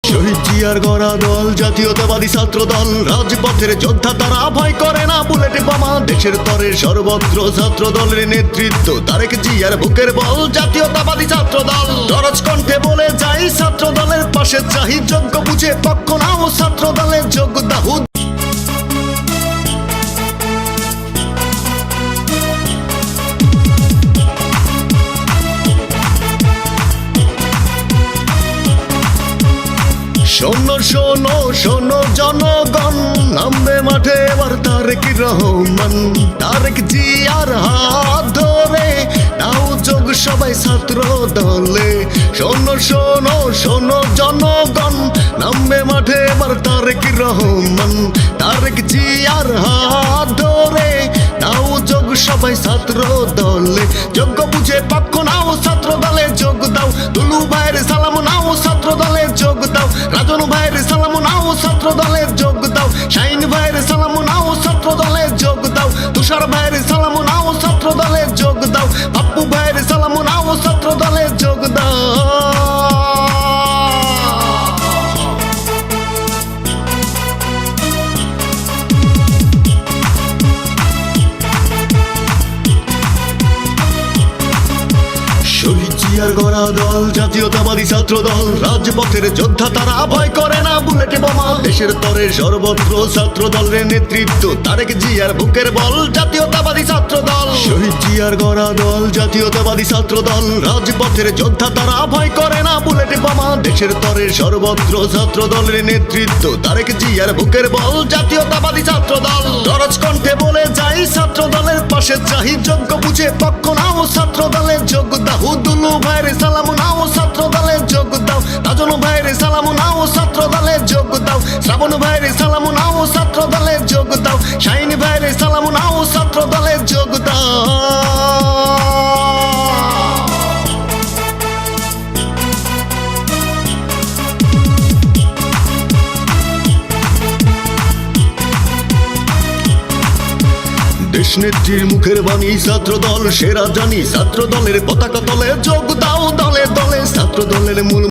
শহীদ জিয়ার গড়া দল জাতীয়তাবাদী ছাত্র দল, রাজপথের যোদ্ধা তারা, ভয় করে না বুলেট বোমা। দেশের তরে সর্বত্র ছাত্র দলের নেতৃত্ব, তারেক জিয়ার বুকের বল জাতীয়তাবাদী ছাত্র দল। দরজ কণ্ঠে বলে যাই ছাত্র দলের পাশে চাই, যোগ্য বুঝে পক্ষ নাও ছাত্র দলের যোগ্য দাহুদ। শোনো শোনো শোনো জনগণ, নামবে মাঠে এবার তারেক রহমান। তারেক জিয়ার হাত ধরে নাও যোগ সবাই ছাত্র দলে। শোনো শোনো শোনো জনগণ, নামবে মাঠে এবার তারেক রহমান। তারেক জিয়ার হাত ধরে নাও যোগ সবাই ছাত্র দলে। যোগ্য বুঝে পক্ষ নাও ছাত্র দলে যোগ দাও। দুলু ভাইয়ের সালাম নাও ছাত্র দলে যোগ দাও। রাজন ভাইয়ের সালাম নাও ছাত্র দলে যোগ দাও। শাইন ভাইয়ের সালাম নাও ছাত্র দলে যোগ দাও। তুষার ভাইয়ের সালাম নাও ছাত্র দলে যোগ দাও। পাপ্পু ভাইয়ের সালাম নাও ছাত্র দলে যোগ দাও। শহীদ জিয়ার গড়া দল জাতীয়তাবাদী ছাত্র দল, রাজপথের যোদ্ধা তারা, ভয় করে না বুলেট বোমা। দেশের তরে সর্বত্র ছাত্র দলের নেতৃত্ব, তারেক জিয়ার বুকের বল জাতীয়তাবাদী ছাত্র দল। শহীদ জিয়ার গড়া দল জাতীয়তাবাদী ছাত্র দল, রাজপথের যোদ্ধা তারা, ভয় করে না বুলেট বোমা। দেশের তরে সর্বত্র ছাত্র দলের নেতৃত্ব, তারেক জিয়ার বুকের বল জাতীয়তাবাদী ছাত্র দল। দরজ কণ্ঠে বলে যাই ছাত্র দলের পাশে চাই, যোগ্য বুঝে পক্ষ নাও ছাত্র দলের যোগ দাও। দুলু ভাইয়ের সালাম নাও ছাত্র দলে যোগ দাও। রাজন ভাইয়ের সালাম নাও ছাত্র দলে যোগ দাও। শ্রাবণ ভাইয়ের সালাম নাও ছাত্র দলে যোগ দাও। শাইন ভাইয়ের সালাম নাও ছাত্র দলে যোগ দাও। দেশ নেত্রীর মুখের বাণী ছাত্র দল সেরা জানি, ছাত্র দলের পতাকা তলে যোগ দাও। দলে দলে ছাত্র দলের মূল